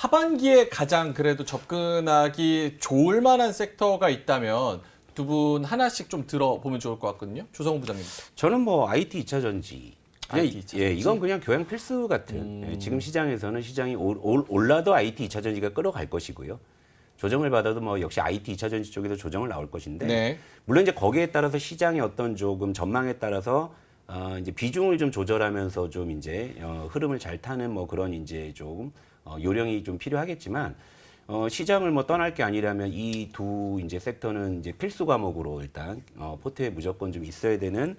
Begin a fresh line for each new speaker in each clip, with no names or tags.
하반기에 가장 그래도 접근하기 좋을 만한 섹터가 있다면 두 분 하나씩 좀 들어보면 좋을 것 같거든요. 조성우 부장님부터.
저는 뭐 IT 2차 전지.
IT 2차 전지.
예, 이건 그냥 교양 필수 같은. 예, 지금 시장에서는 시장이 올라도 IT 2차 전지가 끌어갈 것이고요. 조정을 받아도 뭐 역시 IT 2차 전지 쪽에서 조정을 나올 것인데
네.
물론 이제 거기에 따라서 시장의 어떤 조금 전망에 따라서 이제 비중을 좀 조절하면서 좀 이제 흐름을 잘 타는 뭐 그런 이제 조금 요령이 좀 필요하겠지만 시장을 뭐 떠날 게 아니라면 이 두 이제 섹터는 이제 필수 과목으로 일단 포트에 무조건 좀 있어야 되는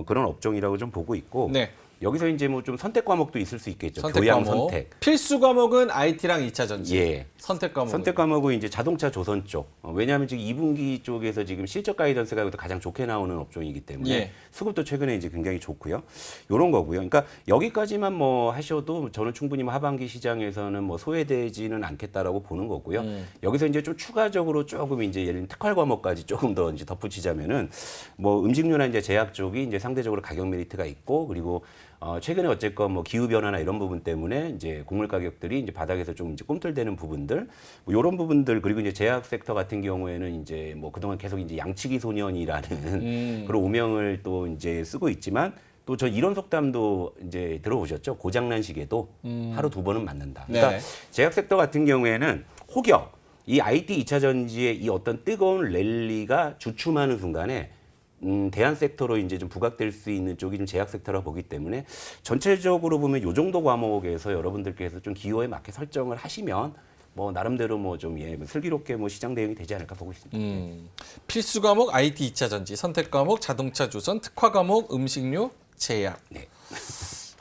그런 업종이라고 좀 보고 있고
네.
여기서 이제 뭐 좀 선택 과목도 있을 수 있겠죠.
선택
교양
과목.
선택.
필수 과목은 IT랑 2차 전지.
예.
선택 과목.
선택 과목은 이제 자동차 조선 쪽. 왜냐하면 지금 2분기 쪽에서 지금 실적 가이던스가 가장 좋게 나오는 업종이기 때문에
예.
수급도 최근에 이제 굉장히 좋고요. 이런 거고요. 그러니까 여기까지만 뭐 하셔도 저는 충분히 뭐 하반기 시장에서는 뭐 소외되지는 않겠다라고 보는 거고요. 여기서 이제 좀 추가적으로 조금 이제 예를 들면 특활 과목까지 조금 더 이제 덧붙이자면은 뭐 음식료나 이제 제약 쪽이 이제 상대적으로 가격 메리트가 있고 그리고 최근에 어쨌건 뭐 기후 변화나 이런 부분 때문에 이제 곡물 가격들이 이제 바닥에서 좀 이제 꿈틀대는 부분들, 뭐 이런 부분들 그리고 이제 제약 섹터 같은 경우에는 이제 뭐 그동안 계속 이제 양치기 소년이라는 그런 오명을 또 이제 쓰고 있지만 또 저 이런 속담도 이제 들어보셨죠? 고장난 시계도 하루 두 번은 맞는다. 그러니까
네.
제약 섹터 같은 경우에는 혹여 이 IT 2차 전지의 이 어떤 뜨거운 랠리가 주춤하는 순간에 대안 섹터로 이제 좀 부각될 수 있는 쪽이 좀 제약 섹터라 보기 때문에 전체적으로 보면 요 정도 과목에서 여러분들께서 좀 기호에 맞게 설정을 하시면 뭐 나름대로 뭐 좀 슬기롭게 뭐 시장 대응이 되지 않을까 보고 있습니다.
필수 과목 IT 2차 전지, 선택 과목 자동차 조선, 특화 과목 음식료, 제약.
네.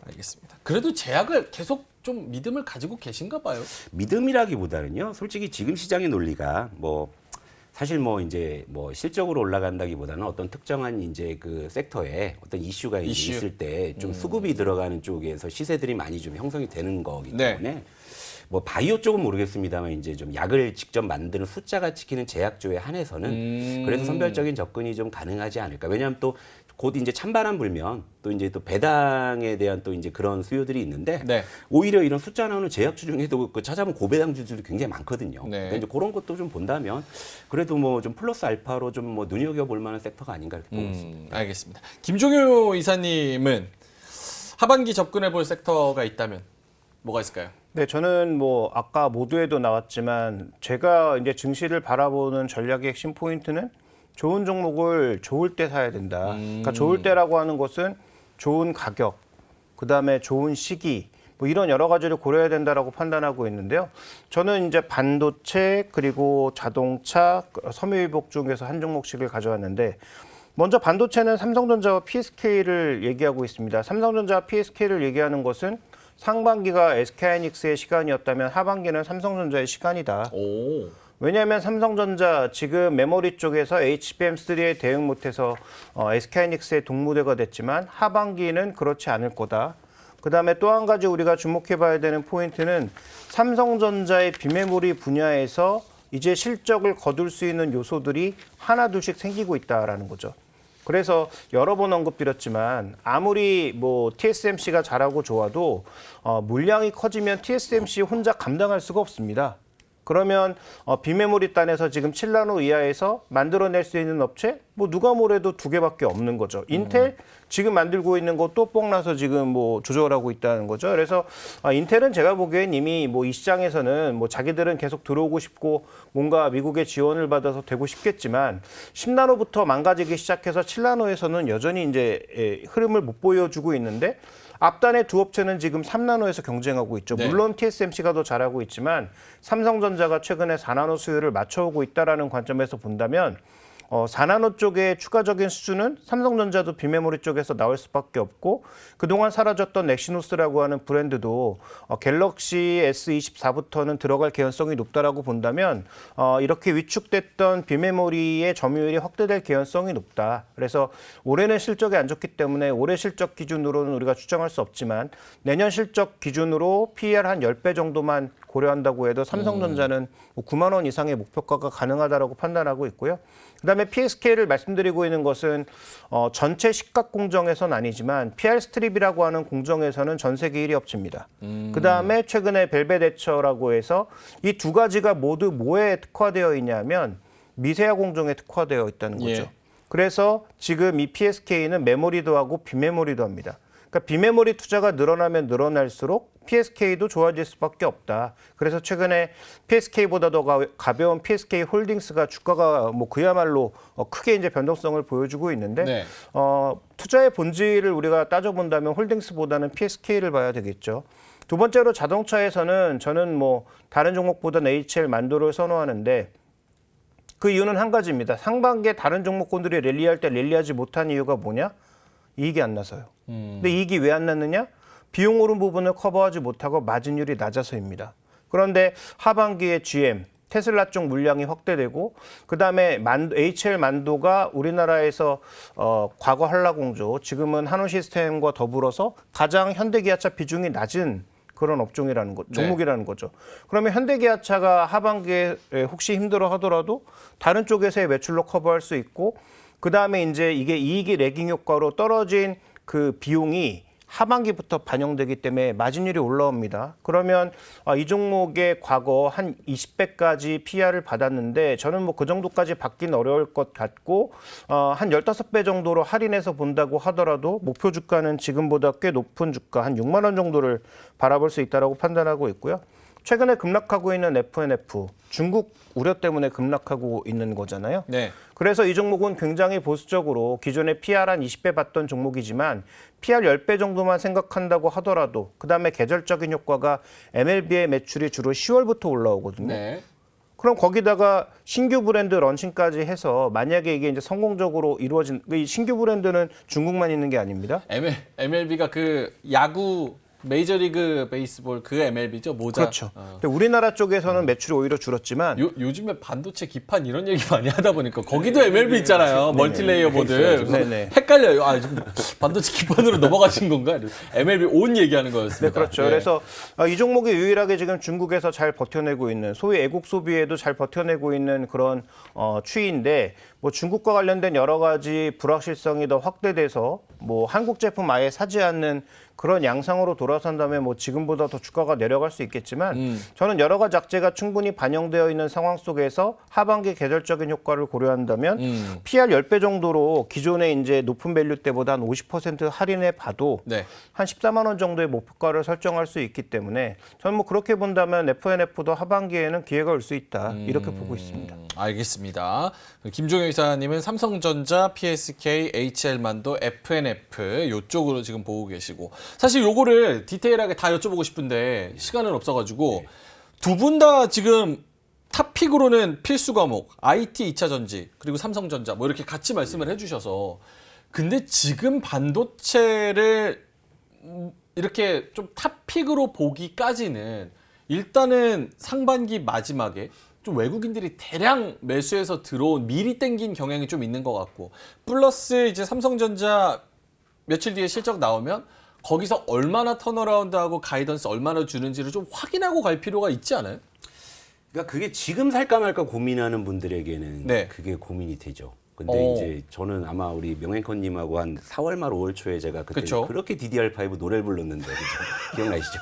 알겠습니다. 그래도 제약을 계속 좀 믿음을 가지고 계신가 봐요.
믿음이라기보다는요. 솔직히 지금 시장의 논리가 뭐 사실 뭐 이제 뭐 실적으로 올라간다기보다는 어떤 특정한 이제 그 섹터에 어떤 이슈가 이제
이슈.
있을 때 좀 수급이 들어가는 쪽에서 시세들이 많이 좀 형성이 되는 거기
네.
때문에 뭐 바이오 쪽은 모르겠습니다만 이제 좀 약을 직접 만드는 숫자가 찍히는 제약주에 한해서는 그래도 선별적인 접근이 좀 가능하지 않을까. 왜냐하면 또 곧 이제 찬바람 불면 또 이제 또 배당에 대한 또 이제 그런 수요들이 있는데
네.
오히려 이런 숫자 나오는 제약주 중에도 그 찾아보면 고배당주들도 굉장히 많거든요.
네.
그러니까 이제 그런 것도 좀 본다면 그래도 뭐 좀 플러스 알파로 좀 뭐 눈여겨볼 만한 섹터가 아닌가 이렇게 보고 있습니다.
알겠습니다. 김종효 이사님은 하반기 접근해 볼 섹터가 있다면 뭐가 있을까요?
네, 저는 뭐 아까 모두에도 나왔지만 제가 이제 증시를 바라보는 전략의 핵심 포인트는 좋은 종목을 좋을 때 사야 된다. 그러니까 좋을 때라고 하는 것은 좋은 가격, 그다음에 좋은 시기, 뭐 이런 여러 가지를 고려해야 된다라고 판단하고 있는데요. 저는 이제 반도체 그리고 자동차, 섬유유복 중에서 한 종목씩을 가져왔는데 먼저 반도체는 삼성전자와 PSK를 얘기하고 있습니다. 삼성전자와 PSK를 얘기하는 것은 상반기가 SK하이닉스의 시간이었다면 하반기는 삼성전자의 시간이다.
오.
왜냐하면 삼성전자 지금 메모리 쪽에서 HBM3에 대응 못해서 SK하이닉스의 동무대가 됐지만 하반기는 그렇지 않을 거다. 그다음에 또 한 가지 우리가 주목해봐야 되는 포인트는 삼성전자의 비메모리 분야에서 이제 실적을 거둘 수 있는 요소들이 하나둘씩 생기고 있다라는 거죠. 그래서 여러 번 언급드렸지만 아무리 뭐 TSMC가 잘하고 좋아도 물량이 커지면 TSMC 혼자 감당할 수가 없습니다. 그러면 비메모리 단에서 지금 7나노 이하에서 만들어낼 수 있는 업체 뭐 누가 뭐래도 두 개밖에 없는 거죠. 인텔 지금 만들고 있는 것도 뽕나서 지금 뭐 조절하고 있다는 거죠. 그래서 인텔은 제가 보기엔 이미 뭐 이 시장에서는 뭐 자기들은 계속 들어오고 싶고 뭔가 미국의 지원을 받아서 되고 싶겠지만 10나노부터 망가지기 시작해서 7나노에서는 여전히 이제 흐름을 못 보여주고 있는데 앞단의 두 업체는 지금 3나노에서 경쟁하고 있죠.
네.
물론 TSMC가 더 잘하고 있지만 삼성전자가 최근에 4나노 수요를 맞춰오고 있다는 관점에서 본다면 4나노 쪽의 추가적인 수주는 삼성전자도 비메모리 쪽에서 나올 수밖에 없고 그동안 사라졌던 넥시노스라고 하는 브랜드도 갤럭시 S24부터는 들어갈 개연성이 높다라고 본다면 이렇게 위축됐던 비메모리의 점유율이 확대될 개연성이 높다. 그래서 올해는 실적이 안 좋기 때문에 올해 실적 기준으로는 우리가 추정할 수 없지만 내년 실적 기준으로 PER 한 10배 정도만 고려한다고 해도 삼성전자는 9만 원 이상의 목표가가 가능하다라고 판단하고 있고요. 그다음에 그다음에 PSK를 말씀드리고 있는 것은 전체 시각 공정에서는 아니지만 PR 스트립이라고 하는 공정에서는 전 세계 1위 업체입니다. 그다음에 최근에 벨벳에처라고 해서 이 두 가지가 모두 뭐에 특화되어 있냐면 미세화 공정에 특화되어 있다는 거죠.
예.
그래서 지금 이 PSK는 메모리도 하고 비메모리도 합니다. 그러니까 비메모리 투자가 늘어나면 늘어날수록 PSK도 좋아질 수밖에 없다. 그래서 최근에 PSK보다 더 가벼운 PSK 홀딩스가 주가가 뭐 그야말로 크게 이제 변동성을 보여주고 있는데
네.
투자의 본질을 우리가 따져본다면 홀딩스보다는 PSK를 봐야 되겠죠. 두 번째로 자동차에서는 저는 뭐 다른 종목보다는 HL 만도를 선호하는데 그 이유는 한 가지입니다. 상반기에 다른 종목군들이 랠리할 때 랠리하지 못한 이유가 뭐냐? 이익이 안 나서요. 근데 이익이 왜 안 났느냐? 비용 오른 부분을 커버하지 못하고 마진율이 낮아서입니다. 그런데 하반기에 GM, 테슬라 쪽 물량이 확대되고 그다음에 HL 만도가 우리나라에서 과거 한라공조, 지금은 한우시스템과 더불어서 가장 현대기아차 비중이 낮은 그런 업종이라는 거, 종목이라는 거죠. 그러면 현대기아차가 하반기에 혹시 힘들어 하더라도 다른 쪽에서의 매출로 커버할 수 있고 그다음에 이제 이게 이익이 레깅 효과로 떨어진 그 비용이 하반기부터 반영되기 때문에 마진율이 올라옵니다. 그러면 이 종목의 과거 한 20배까지 PR을 받았는데 저는 뭐 그 정도까지 받긴 어려울 것 같고 한 15배 정도로 할인해서 본다고 하더라도 목표 주가는 지금보다 꽤 높은 주가 한 6만 원 정도를 바라볼 수 있다고 판단하고 있고요. 최근에 급락하고 있는 FNF, 중국 우려 때문에 급락하고 있는 거잖아요.
네.
그래서 이 종목은 굉장히 보수적으로 기존에 PR 한 20배 받던 종목이지만 PR 10배 정도만 생각한다고 하더라도 그다음에 계절적인 효과가 MLB의 매출이 주로 10월부터 올라오거든요.
네.
그럼 거기다가 신규 브랜드 런칭까지 해서 만약에 이게 이제 성공적으로 이루어진 이 신규 브랜드는 중국만 있는 게 아닙니다.
MLB가 그 야구 메이저리그 베이스볼 그 MLB죠 모자.
그렇죠. 근데 우리나라 쪽에서는 매출이 오히려 줄었지만
요즘에 반도체 기판 이런 얘기 많이 하다 보니까 거기도 MLB 있잖아요. 멀티레이어 보드. 그래서
네네.
헷갈려요. 지금 반도체 기판으로 넘어가신 건가? MLB 온 얘기하는 거였습니다.
네, 그렇죠.
예.
그래서 이 종목이 유일하게 지금 중국에서 잘 버텨내고 있는 소위 애국 소비에도 잘 버텨내고 있는 그런 추이인데 뭐 중국과 관련된 여러 가지 불확실성이 더 확대돼서 뭐 한국 제품 아예 사지 않는 그런 양상으로 돌아선다면 뭐 지금보다 더 주가가 내려갈 수 있겠지만 저는 여러 가지 악재가 충분히 반영되어 있는 상황 속에서 하반기 계절적인 효과를 고려한다면 PR 10배 정도로 기존의 이제 높은 밸류 때보다 한 50% 할인해 봐도
네.
한 14만 원 정도의 목표가를 설정할 수 있기 때문에 저는 뭐 그렇게 본다면 FNF도 하반기에는 기회가 올 수 있다 이렇게 보고 있습니다.
알겠습니다. 김종효 이사님은 삼성전자, PSK, HL만도, FNF 이쪽으로 지금 보고 계시고 사실 요거를 디테일하게 다 여쭤보고 싶은데 시간은 없어가지고 두 분 다 지금 탑픽으로는 필수 과목, IT 2차 전지 그리고 삼성전자 뭐 이렇게 같이 말씀을 해주셔서 근데 지금 반도체를 이렇게 좀 탑픽으로 보기까지는 일단은 상반기 마지막에 좀 외국인들이 대량 매수해서 들어온 미리 땡긴 경향이 좀 있는 것 같고 플러스 이제 삼성전자 며칠 뒤에 실적 나오면 거기서 얼마나 턴어라운드하고 가이던스 얼마나 주는지를 좀 확인하고 갈 필요가 있지 않아요?
그러니까 그게 지금 살까 말까 고민하는 분들에게는
네.
그게 고민이 되죠. 근데 이제 저는 아마 우리 명행커님하고 한 4월 말 5월 초에 제가 그때
그쵸.
그렇게 DDR5 노래를 불렀는데 그죠? 기억나시죠?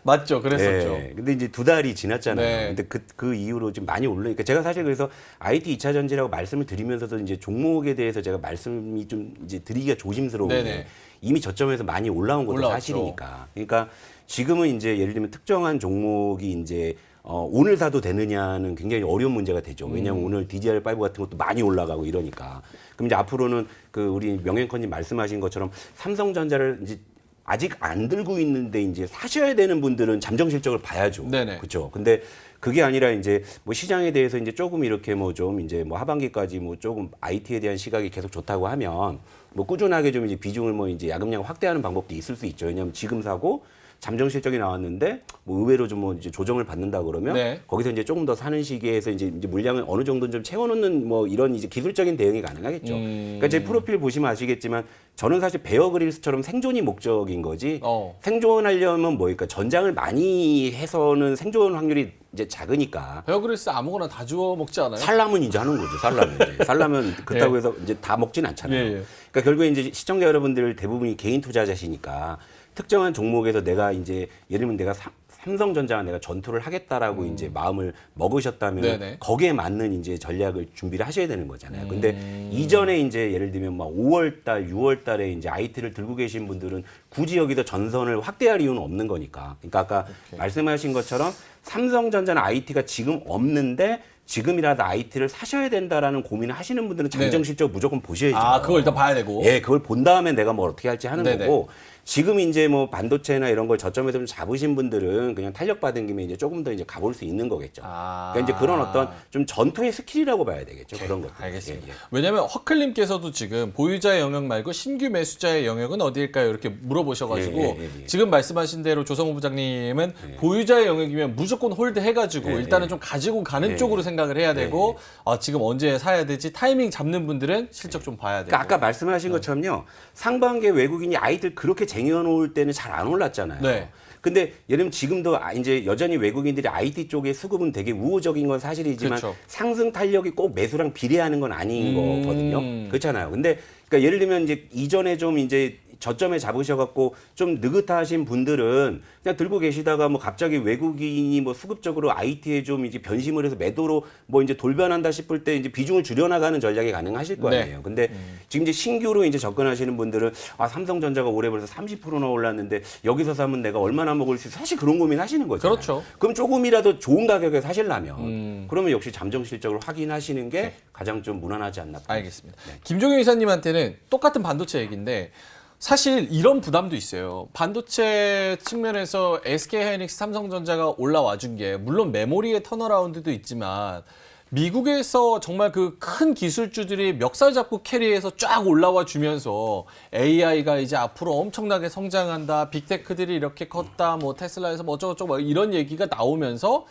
맞죠, 그랬었죠.
네. 근데 이제 2달이 지났잖아요.
네.
근데 그 이후로 지금 많이 오르니까 제가 사실 그래서 IT 2차 전지라고 말씀을 드리면서도 이제 종목에 대해서 제가 말씀이 좀 이제 드리기가 조심스러운 게
네네.
이미 저점에서 많이 올라온 것도
올라왔죠.
사실이니까. 그러니까 지금은 이제 예를 들면 특정한 종목이 이제 오늘 사도 되느냐는 굉장히 어려운 문제가 되죠. 왜냐하면 오늘 DDR5 같은 것도 많이 올라가고 이러니까. 그럼 이제 앞으로는 그 우리 명행커님 말씀하신 것처럼 삼성전자를 이제 아직 안 들고 있는데 이제 사셔야 되는 분들은 잠정 실적을 봐야죠.
네네.
그렇죠. 근데 그게 아니라 이제 뭐 시장에 대해서 이제 조금 이렇게 뭐 좀 이제 뭐 하반기까지 뭐 조금 IT에 대한 시각이 계속 좋다고 하면 뭐 꾸준하게 좀 이제 비중을 뭐 이제 야금야금 확대하는 방법도 있을 수 있죠. 왜냐하면 지금 사고 잠정 실적이 나왔는데 뭐 의외로 좀 뭐 이제 조정을 받는다 그러면
네.
거기서 이제 조금 더 사는 시기에서 이제 물량을 어느 정도 좀 채워놓는 뭐 이런 이제 기술적인 대응이 가능하겠죠. 그러니까 제 프로필 보시면 아시겠지만 저는 사실 베어 그릴스처럼 생존이 목적인 거지 생존하려면 뭐니까 전장을 많이 해서는 생존 확률이 이제 작으니까
베어 그릴스 아무거나 다 주워 먹지 않아요?
살라면 이제 하는 거죠. 살라면 이제 살라면 그렇다고 해서 이제 다 먹진 않잖아요.
예, 예.
그러니까 결국에 이제 시청자 여러분들 대부분이 개인 투자자시니까 특정한 종목에서 내가 이제 예를 들면 내가 삼성전자가 내가 전투를 하겠다라고 이제 마음을 먹으셨다면
네네.
거기에 맞는 이제 전략을 준비를 하셔야 되는 거잖아요. 근데 이전에 이제 예를 들면 막 5월 달, 6월 달에 이제 IT를 들고 계신 분들은 굳이 여기서 전선을 확대할 이유는 없는 거니까. 그러니까 아까 말씀하신 것처럼 삼성전자는 IT가 지금 없는데 지금이라도 IT를 사셔야 된다라는 고민을 하시는 분들은 잠정 실적 무조건 보셔야죠.
아, 그걸 일단 봐야 되고.
예, 그걸 본 다음에 내가 뭘 어떻게 할지 하는
네네.
거고 지금 이제 뭐 반도체나 이런 걸 저점에서 좀 잡으신 분들은 그냥 탄력 받은 김에 이제 조금 더 이제 가볼 수 있는 거겠죠. 그러니까 이제 그런 어떤 좀 전투의 스킬이라고 봐야 되겠죠. 그런 것들.
알겠습니다.
예, 예.
왜냐하면 허클님께서도 지금 보유자의 영역 말고 신규 매수자의 영역은 어디일까요? 이렇게 물어보셔가지고
예.
지금 말씀하신 대로 조성우 부장님은 보유자의 영역이면 무조건 홀드 해가지고 일단은 좀 가지고 가는 쪽으로 생각을 해야 되고 지금 언제 사야 되지 타이밍 잡는 분들은 실적 좀 봐야 되고.
그러니까 아까 말씀하신 것처럼요. 상반기에 외국인이 아이들 그렇게 쟁여놓을 때는 잘 안 올랐잖아요.
네.
근데 예를 들면 지금도 이제 여전히 외국인들이 IT 쪽의 수급은 되게 우호적인 건 사실이지만
그렇죠.
상승 탄력이 꼭 매수랑 비례하는 건 아닌 거거든요. 그렇잖아요. 근데 그러니까 예를 들면 이제 이전에 좀 이제 저점에 잡으셔갖고 좀 느긋하신 분들은 그냥 들고 계시다가 뭐 갑자기 외국인이 뭐 수급적으로 IT에 좀 이제 변심을 해서 매도로 뭐 이제 돌변한다 싶을 때 이제 비중을 줄여나가는 전략이 가능하실 거 아니에요.
네.
근데 지금 이제 신규로 이제 접근하시는 분들은 삼성전자가 올해 벌써 30%나 올랐는데 여기서 사면 내가 얼마나 먹을 수 있어? 사실 그런 고민 하시는 거죠.
그렇죠.
그럼 조금이라도 좋은 가격에 사시려면 그러면 역시 잠정 실적을 확인하시는 게 가장 좀 무난하지 않나.
알겠습니다. 김종현 이사님한테는 똑같은 반도체 얘기인데 사실 이런 부담도 있어요. 반도체 측면에서 SK하이닉스, 삼성전자가 올라와 준 게 물론 메모리의 턴어라운드도 있지만 미국에서 정말 그 큰 기술주들이 멱살 잡고 캐리해서 쫙 올라와 주면서 AI가 이제 앞으로 엄청나게 성장한다. 빅테크들이 이렇게 컸다. 뭐 테슬라에서 뭐 어쩌고저쩌고 뭐 이런 얘기가 나오면서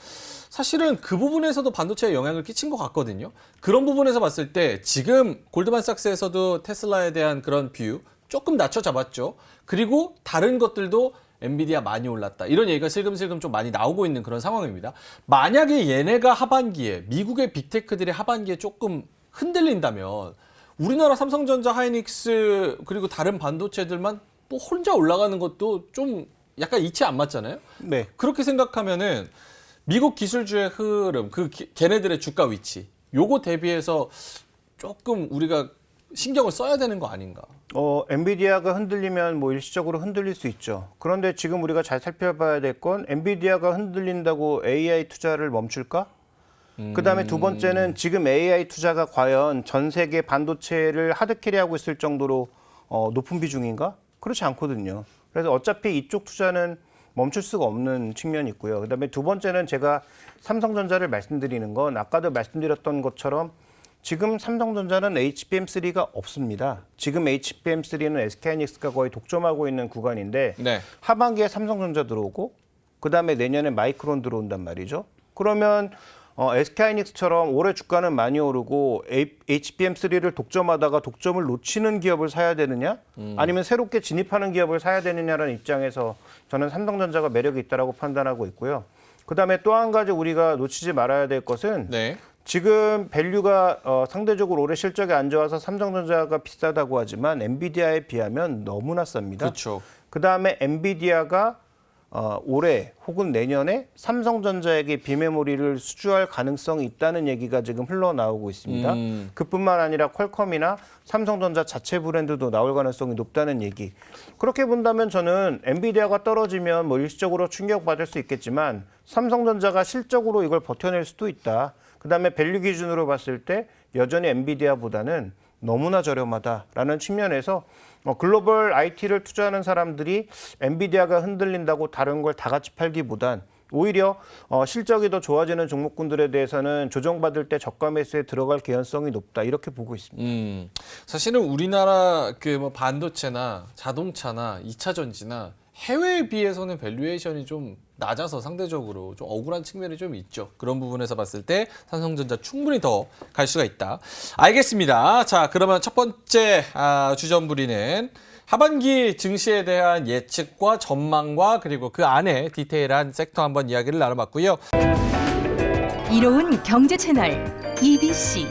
사실은 그 부분에서도 반도체에 영향을 끼친 것 같거든요. 그런 부분에서 봤을 때 지금 골드만삭스에서도 테슬라에 대한 그런 뷰 조금 낮춰 잡았죠. 그리고 다른 것들도 엔비디아 많이 올랐다. 이런 얘기가 슬금슬금 좀 많이 나오고 있는 그런 상황입니다. 만약에 얘네가 하반기에 미국의 빅테크들이 하반기에 조금 흔들린다면 우리나라 삼성전자, 하이닉스 그리고 다른 반도체들만 또 혼자 올라가는 것도 좀 약간 이치 안 맞잖아요.
네.
그렇게 생각하면은 미국 기술주의 흐름, 걔네들의 주가 위치, 요거 대비해서 조금 우리가 신경을 써야 되는 거 아닌가?
엔비디아가 흔들리면 뭐 일시적으로 흔들릴 수 있죠. 그런데 지금 우리가 잘 살펴봐야 될 건 엔비디아가 흔들린다고 AI 투자를 멈출까? 그다음에 두 번째는 지금 AI 투자가 과연 전 세계 반도체를 하드캐리하고 있을 정도로 높은 비중인가? 그렇지 않거든요. 그래서 어차피 이쪽 투자는 멈출 수가 없는 측면이 있고요. 그다음에 두 번째는 제가 삼성전자를 말씀드리는 건 아까도 말씀드렸던 것처럼 지금 삼성전자는 HBM3가 없습니다. 지금 HBM3는 SK하이닉스가 거의 독점하고 있는 구간인데
네.
하반기에 삼성전자 들어오고 그다음에 내년에 마이크론 들어온단 말이죠. 그러면 SK하이닉스처럼 올해 주가는 많이 오르고 HBM3를 독점하다가 독점을 놓치는 기업을 사야 되느냐? 아니면 새롭게 진입하는 기업을 사야 되느냐라는 입장에서 저는 삼성전자가 매력이 있다고 판단하고 있고요. 그다음에 또 한 가지 우리가 놓치지 말아야 될 것은
네.
지금 밸류가 상대적으로 올해 실적이 안 좋아서 삼성전자가 비싸다고 하지만 엔비디아에 비하면 너무나 쌉니다.
그렇죠.
그다음에 엔비디아가 올해 혹은 내년에 삼성전자에게 비메모리를 수주할 가능성이 있다는 얘기가 지금 흘러나오고 있습니다. 그뿐만 아니라 퀄컴이나 삼성전자 자체 브랜드도 나올 가능성이 높다는 얘기. 그렇게 본다면 저는 엔비디아가 떨어지면 뭐 일시적으로 충격받을 수 있겠지만 삼성전자가 실적으로 이걸 버텨낼 수도 있다. 그다음에 밸류 기준으로 봤을 때 여전히 엔비디아보다는 너무나 저렴하다라는 측면에서 글로벌 IT를 투자하는 사람들이 엔비디아가 흔들린다고 다른 걸 다 같이 팔기보단 오히려 실적이 더 좋아지는 종목군들에 대해서는 조정받을 때 저가 매수에 들어갈 개연성이 높다 이렇게 보고 있습니다.
사실은 우리나라 그 뭐 반도체나 자동차나 2차 전지나 해외에 비해서는 밸류에이션이 좀 낮아서 상대적으로 좀 억울한 측면이 좀 있죠. 그런 부분에서 봤을 때 삼성전자 충분히 더 갈 수가 있다. 알겠습니다. 자, 그러면 첫 번째 주전부리는 하반기 증시에 대한 예측과 전망과 그리고 그 안에 디테일한 섹터 한번 이야기를 나눠봤고요.
이로운 경제 채널 EBC